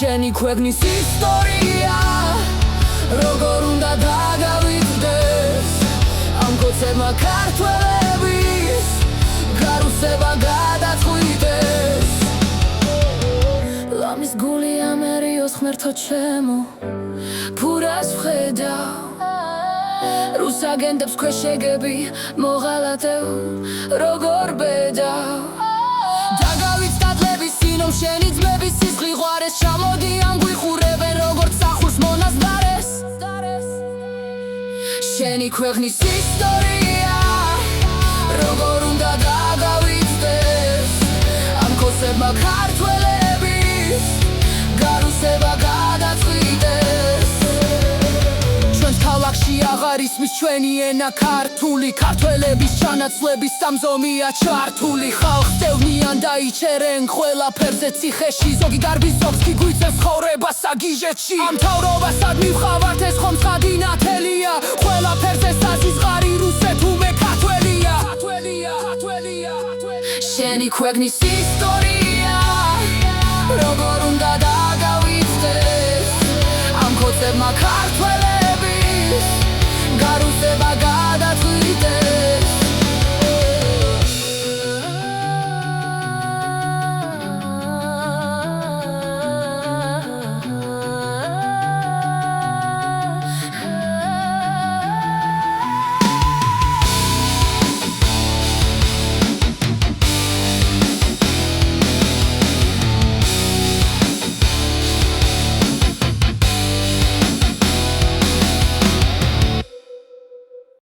შენი ქვეყნის ისტორია როგორ უნდა დაგავიწყდეს ამ კოცებმა ქართველების გარუსება გადაწყვიტეს ლამის გული ამერიოს ღმერთო ჩემო ფურას ვხედავ რუს აგენტებს ქვეშ შეგები მოღალატებ როგორ ბედავ დაგავიწყდლების სინომ შენი ძმების სისხლი ღვარეს ჩამოდიან გვიხურებენ როგორც სახურს მონაზდარეს შენი ქვეყნის ისტორია როგორ უნდა დაგავიწყდეს ამ კოცებმა ქართველების გარუსება გადაწყვიტეს ჩვენს ქალაქში აღარ ისმის ჩვენი ენა ქართული ქართველების ჩანაცვლების სამზომია ჩართული ხალხს დევნიან დაიჩერენ ყველაფერზე ციხეში ზოგი დარბის ზოგს კი გვიწევს ცხოვრება საგიჟეთში ამ მთავრობასად მივხავართ ეს ხომ ცხადი ნათელია ყველაფერზე საზღვარი რუსეთ უმე ქართველია შენი ქვეყნის ისტორია როგორ უნდა დაგავიწყდეს ამ კოცებმა ქართველების გარუსება